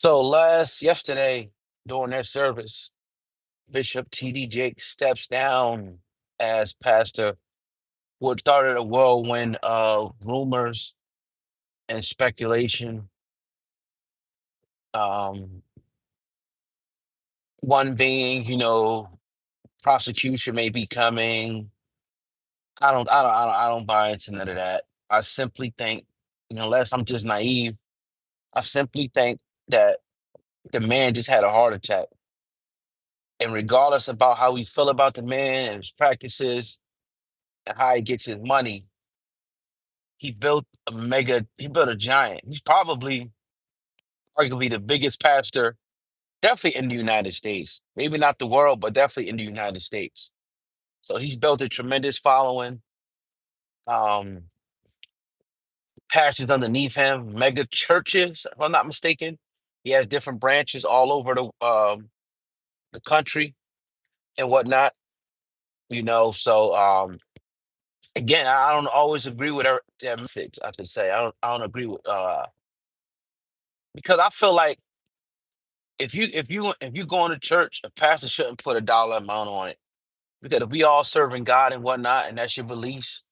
So yesterday during their service, Bishop T.D. Jakes steps down as pastor, what started a whirlwind of rumors and speculation. Um, One being, prosecution may be coming. I don't buy into none of that. I simply think, unless I'm just naive, I simply think that the man just had a heart attack. And regardless about how we feel about the man and his practices and how he gets his money, he built a giant. He's probably arguably the biggest pastor, definitely in the United States. Maybe not the world, but definitely in the United States. So he's built a tremendous following. Um, Pastors underneath him, mega churches, if I'm not mistaken. He has different branches all over the country and whatnot. So again, I don't always agree with their methods. I should say I don't agree with because I feel like if you going to church, a pastor shouldn't put a dollar amount on it. Because if we all serving God and whatnot, and that's your belief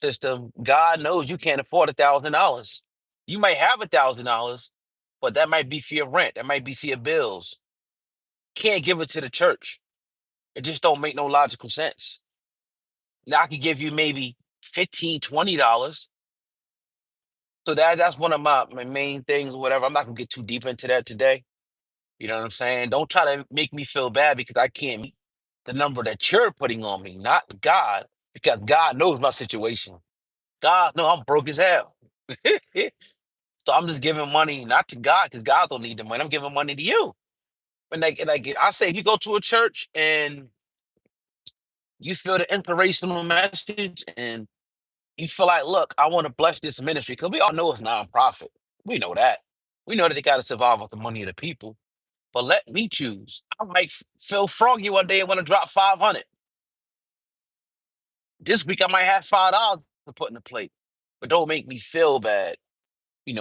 system, God knows you can't afford $1,000. You might have $1,000, but that might be for your rent, that might be for your bills. Can't give it to the church. It just don't make no logical sense. Now I could give you maybe 15, $20. So that's one of my main things, or whatever. I'm not gonna get too deep into that today. You know what I'm saying? Don't try to make me feel bad because I can't meet the number that you're putting on me, not God, because God knows my situation. God knows I'm broke as hell. So I'm just giving money not to God because God don't need the money. I'm giving money to you. And like I say, if you go to a church and you feel the inspirational message and you feel like, look, I want to bless this ministry because we all know it's nonprofit. We know that. We know that they got to survive with the money of the people. But let me choose. I might feel froggy one day and want to drop 500. This week I might have $5 to put in the plate. But don't make me feel bad,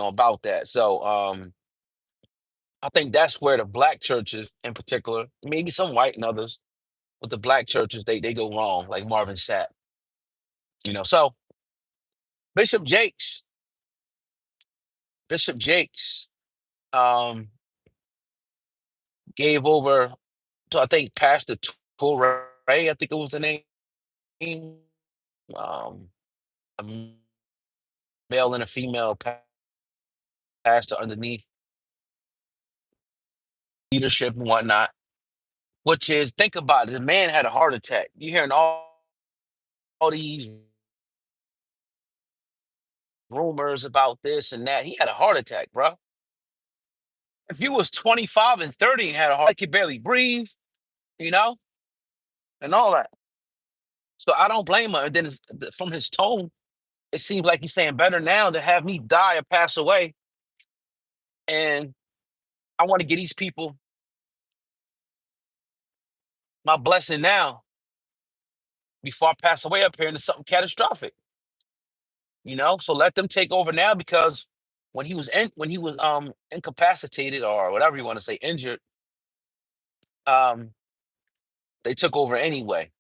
about that. So I think that's where the black churches in particular, maybe some white and others, but the black churches, they go wrong, like Marvin Sapp. So Bishop Jakes, Bishop Jakes um gave over to I think Pastor Torrey, I think it was the name. Um a male and a female pastor underneath leadership and whatnot, which is think about it. The man had a heart attack. You're hearing all these rumors about this and that. He had a heart attack, bro. If you was 25 and 30 and had a heart, could barely breathe, you know, and all that. So I don't blame him. And then from his tone, it seems like he's saying better now to have me die or pass away. And I want to get these people my blessing now before I pass away up here into something catastrophic. So let them take over now because when he was incapacitated or whatever you want to say, injured, um, they took over anyway.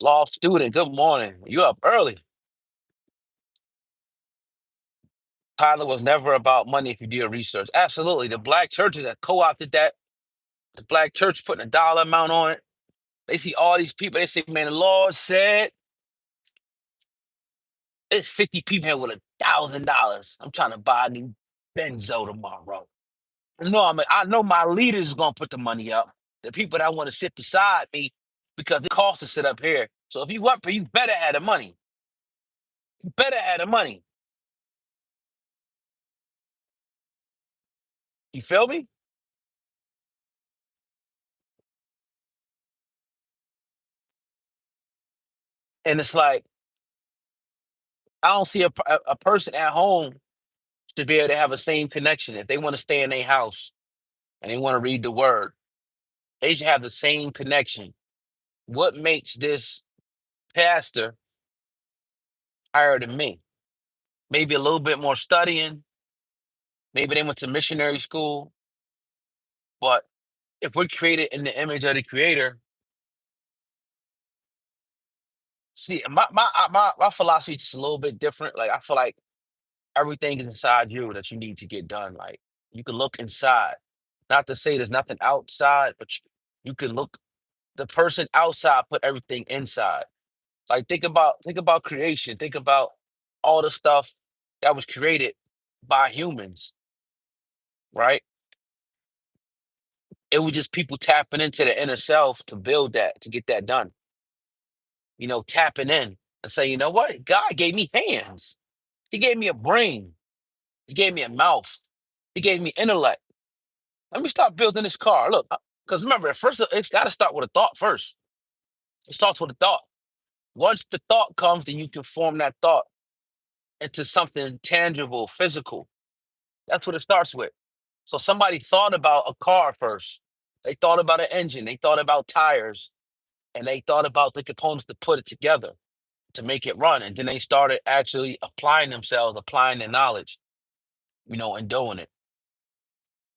Law student, good morning. You up early. Tyler was never about money if you do your research. Absolutely. The black churches that co-opted that, the black church putting a dollar amount on it. They see all these people, they say, man, the Lord said it's 50 people here with $1,000. I'm trying to buy a new Benzo tomorrow. I know my leaders is gonna put the money up. The people that want to sit beside me because it costs to sit up here. So if you up here, you better have the money. You better have the money. You feel me? And it's like I don't see a person at home to be able to have a same connection. If they want to stay in their house and they want to read the word, they should have the same connection. What makes this pastor higher than me? Maybe a little bit more studying, Maybe they went to missionary school, but if we're created in the image of the creator, see, my philosophy is just a little bit different. Like I feel like everything is inside you that you need to get done. Like you can look inside. Not to say there's nothing outside, but you can look the person outside put everything inside. Like think about creation. Think about all the stuff that was created by humans, right? It was just people tapping into the inner self to build that, to get that done. Tapping in and say, you know what? God gave me hands. He gave me a brain. He gave me a mouth. He gave me intellect. Let me start building this car. Look, because remember, at first it's got to start with a thought first. It starts with a thought. Once the thought comes, then you can form that thought into something tangible, physical. That's what it starts with. So somebody thought about a car first. They thought about an engine. They thought about tires, and they thought about the components to put it together to make it run. And then they started actually applying themselves, applying their knowledge, and doing it.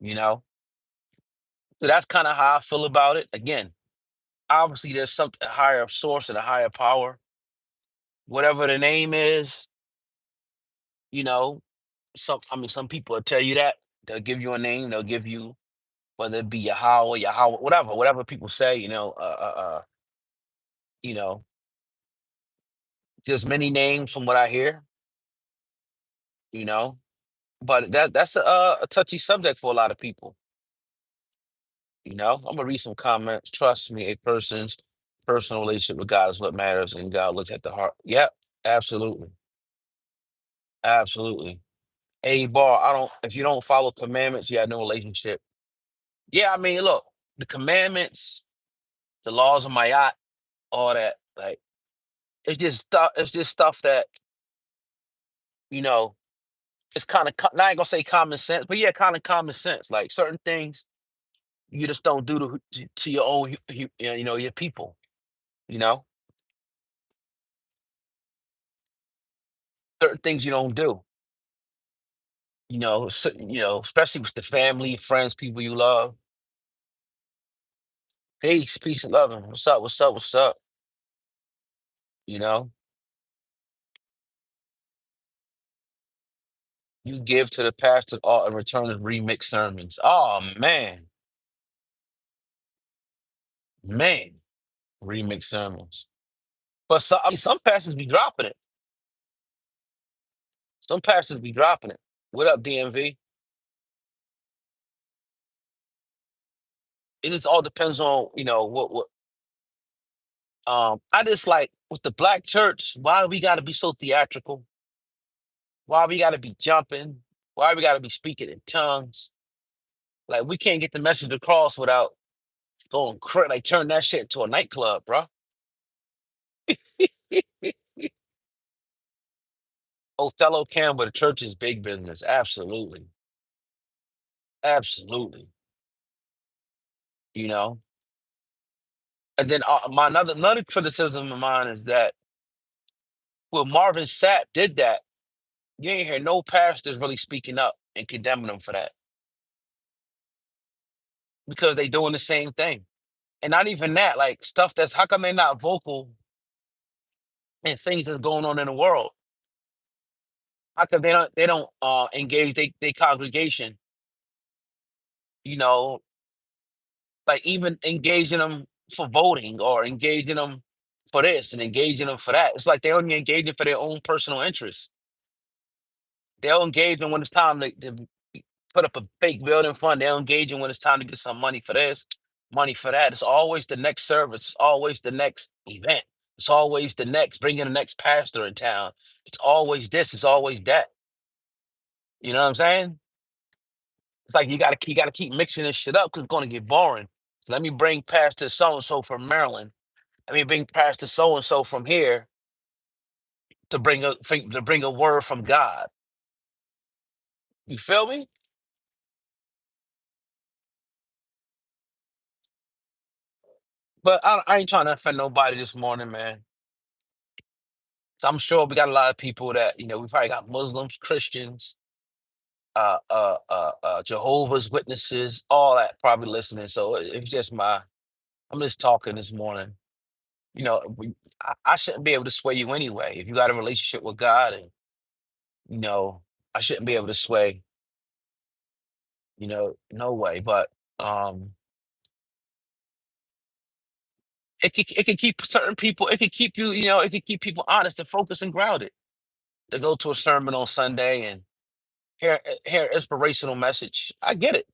You know, so that's kind of how I feel about it. Again, obviously, there's something a higher source and a higher power. Whatever the name is, you know, some people will tell you that. They'll give you a name. They'll give you whether it be Yahweh, whatever people say. You know, there's many names from what I hear. You know, but that's a touchy subject for a lot of people. I'm gonna read some comments. Trust me, a person's personal relationship with God is what matters, and God looks at the heart. Yep, absolutely, absolutely. A bar. I don't. If you don't follow commandments, you have no relationship. Yeah, I mean, look, the commandments, the laws of my yacht, all that. Like, it's just stuff. It's just stuff that you know. It's kind of. I ain't gonna say common sense, but yeah, kind of common sense. Like certain things you just don't do to your own, your people. You know, certain things you don't do. Especially with the family, friends, people you love. Peace and love. What's up? What's up? What's up? You know, you give to the pastor all in return of remix sermons. Oh man, remix sermons. But I mean, some pastors be dropping it. Some pastors be dropping it. What up, DMV? It just all depends on what. I just like with the black church. Why we got to be so theatrical? Why we got to be jumping? Why we got to be speaking in tongues? Like we can't get the message across without going like turn that shit into a nightclub, bro. Othello Campbell, the church is big business. Absolutely. Absolutely. You know? And then my another criticism of mine is that when Marvin Sapp did that, you ain't hear no pastors really speaking up and condemning them for that because they doing the same thing. And not even that, like stuff that's how come they not vocal and things that's going on in the world? How come they don't engage they congregation, you know, like even engaging them for voting or engaging them for this and engaging them for that. It's like they only engaging for their own personal interests. They'll engage them when it's time to put up a fake building fund. They'll engage them when it's time to get some money for this, money for that. It's always the next service. It's always the next event. It's always the next bringing the next pastor in town. It's always this. It's always that. You know what I'm saying? It's like you gotta keep mixing this shit up because it's gonna get boring. So let me bring Pastor so and so from Maryland. Let me bring Pastor so and so from here to bring a word from God. You feel me? But I ain't trying to offend nobody this morning, man. So I'm sure we got a lot of people that we probably got Muslims, Christians, Jehovah's Witnesses, all that probably listening. So it's just I'm just talking this morning. I shouldn't be able to sway you anyway. If you got a relationship with God, and you know, I shouldn't be able to sway. No way. But um, it can keep certain people. It can keep you. It can keep people honest and focused and grounded. To go to a sermon on Sunday and hear an inspirational message. I get it.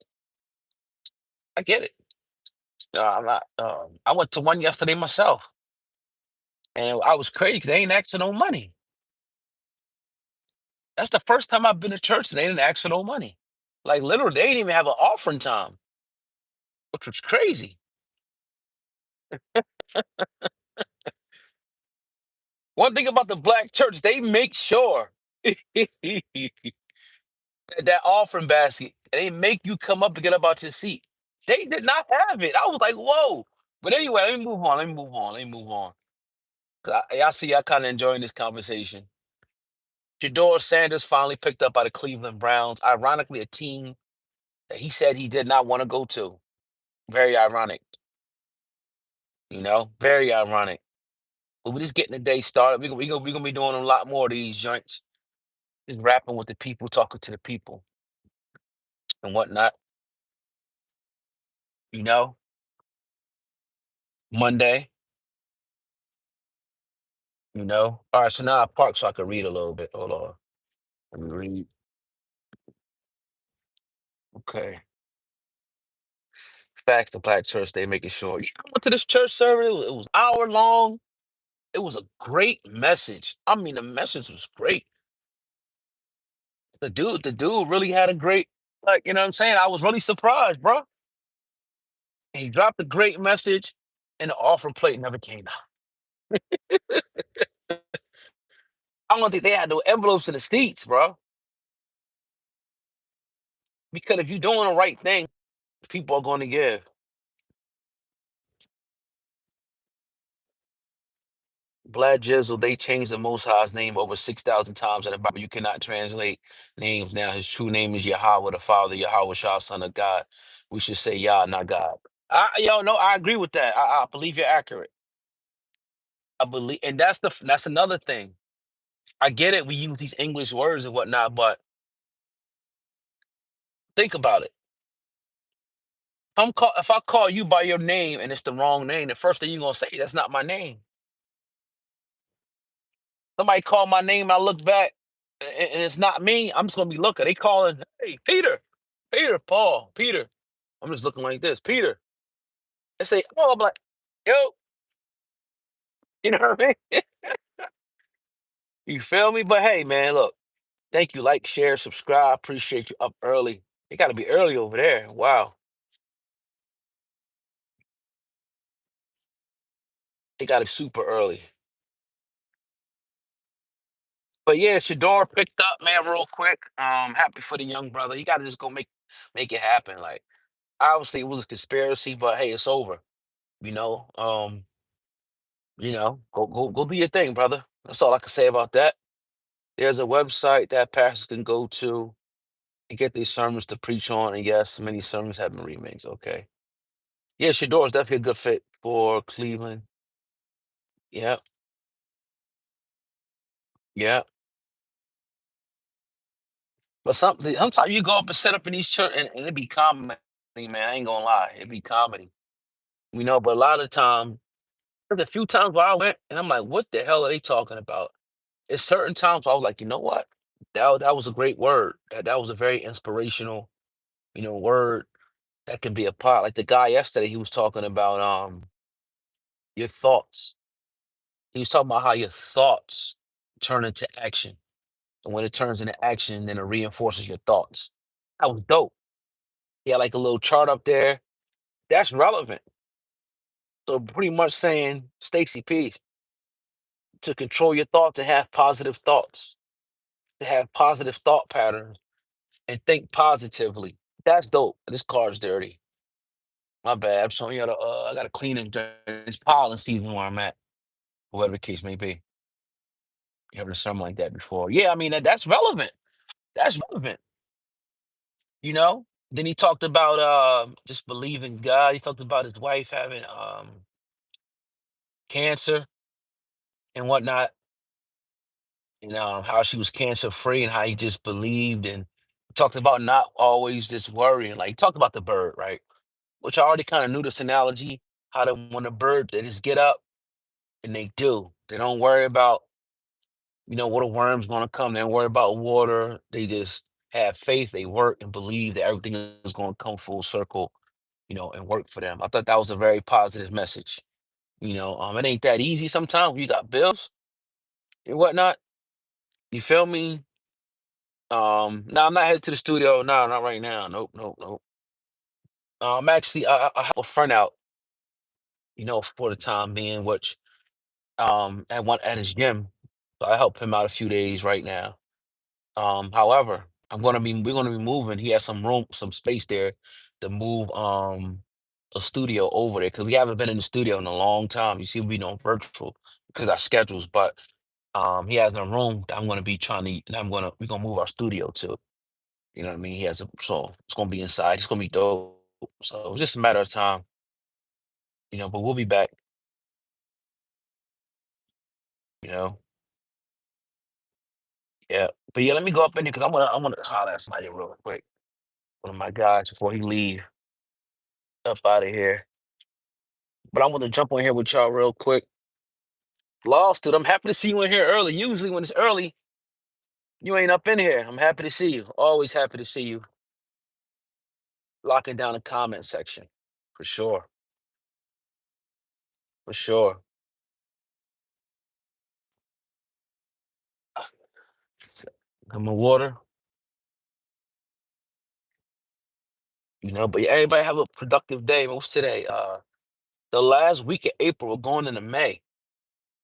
I get it. I'm not. I went to one yesterday myself, and I was crazy 'cause they ain't asking no money. That's the first time I've been to church and they didn't ask for no money. Like literally, they didn't even have an offering time, which was crazy. One thing about the black church, they make sure that offering basket, they make you come up and get up out your seat. They did not have it. I was like, whoa. But anyway, let me move on. Let me move on. Let me move on. 'Cause y'all see, y'all kind of enjoying this conversation. Shador Sanders finally picked up by the Cleveland Browns. Ironically, a team that he said he did not want to go to. Very ironic, very ironic. But we just getting the day started. We gonna be doing a lot more of these joints. Just rapping with the people, talking to the people and whatnot. You know, Monday. All right. So now I park so I can read a little bit. Hold on. Let me read. Okay. Facts to Black Church. They making sure. Yeah, I went to this church service. It was hour long. It was a great message. I mean, the message was great. The dude really had a great, like, you know what I'm saying? I was really surprised, bro. And he dropped a great message, and the offer plate never came out. I don't think they had no envelopes in the seats, bro. Because if you're doing the right thing, people are going to give. Glad Jizzle, they changed the Most High's name over 6,000 times in the Bible. You cannot translate names now. His true name is Yahweh, the Father, Yahweh Shah, Son of God. We should say Yah, not God. No, I agree with that. I believe you're accurate. I believe, and that's another thing. I get it. We use these English words and whatnot, but think about it. If I call you by your name and it's the wrong name, the first thing you're gonna say, that's not my name. Somebody call my name, I look back, and it's not me. I'm just gonna be looking. They calling, hey, Peter, Peter, Paul, Peter. I'm just looking like this, Peter. They say, oh, I'm like, yo, you know what I mean? You feel me? But hey, man, look, thank you. Like, share, subscribe. Appreciate you up early. It gotta be early over there. Wow. It gotta be super early. But yeah, Shador picked up, man, real quick. Happy for the young brother. You gotta just go make it happen. Like, obviously it was a conspiracy, but hey, it's over. You know, um, go do your thing, brother. That's all I can say about that. There's a website that pastors can go to and get these sermons to preach on. And yes, many sermons have been remixed. Okay. Yeah, Shador is definitely a good fit for Cleveland. Yeah, yeah. But sometimes you go up and set up in these church and it be comedy, man. I ain't gonna lie. It be comedy. But a lot of time, there's a few times where I went and I'm like, what the hell are they talking about? It's certain times where I was like, you know what? That was a great word. That was a very inspirational, word that can be a part. Like the guy yesterday, he was talking about your thoughts. He was talking about how your thoughts turn into action. And when it turns into action, then it reinforces your thoughts. That was dope. He had like a little chart up there. That's relevant. So pretty much saying, Stacy P, to control your thoughts and have positive thoughts, to have positive thought patterns and think positively. That's dope. This car's dirty. My bad. I'm showing you how to, I gotta clean it. It's pollen season where I'm at, whatever the case may be. You heard something like that before. Yeah, I mean that's relevant. That's relevant. you know? Then he talked about just believing God. He talked about his wife having cancer and whatnot, and how she was cancer free and how he just believed and talked about not always just worrying. Like he talked about the bird, right? Which I already kind of knew this analogy, how to when a bird they just get up and they do. They don't worry about, what a worm's gonna come. They don't worry about water. They just have faith, they work and believe that everything is gonna come full circle, and work for them. I thought that was a very positive message. It ain't that easy sometimes when you got bills and whatnot. You feel me? No, I'm not headed to the studio. No, not right now. Nope, nope, nope. I'm actually I have a friend out, for the time being, which at his gym. So I help him out a few days right now. However, we're gonna be moving. He has some room, some space there to move a studio over there because we haven't been in the studio in a long time. You see, we know virtual because our schedules, but he has a room that I'm gonna be trying to and we're gonna move our studio to. You know what I mean? He has so it's gonna be inside. It's gonna be dope. So it's just a matter of time, but we'll be back, you know. Yeah. But yeah, let me go up in here because I wanna holler at somebody real quick. One of my guys before he leave up out of here. But I want to jump on here with y'all real quick. Lost it. I'm happy to see you in here early. Usually when it's early, you ain't up in here. I'm happy to see you. Always happy to see you. Locking down the comment section. For sure. For sure. Come on, water. But yeah, everybody have a productive day. What's today? The last week of April, we're going into May.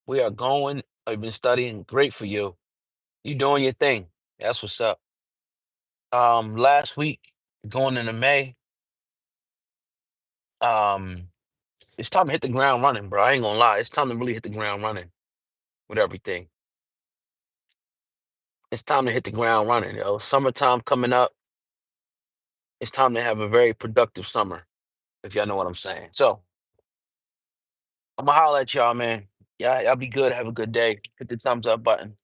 We are going. I've been studying. Great for you. You doing your thing. That's what's up. Last week, going into May, um, it's time to hit the ground running, bro. I ain't gonna lie. It's time to really hit the ground running with everything. It's time to hit the ground running, yo. Summertime coming up. It's time to have a very productive summer, if y'all know what I'm saying. So I'm gonna holler at y'all, man. Yeah, y'all be good. Have a good day. Hit the thumbs up button.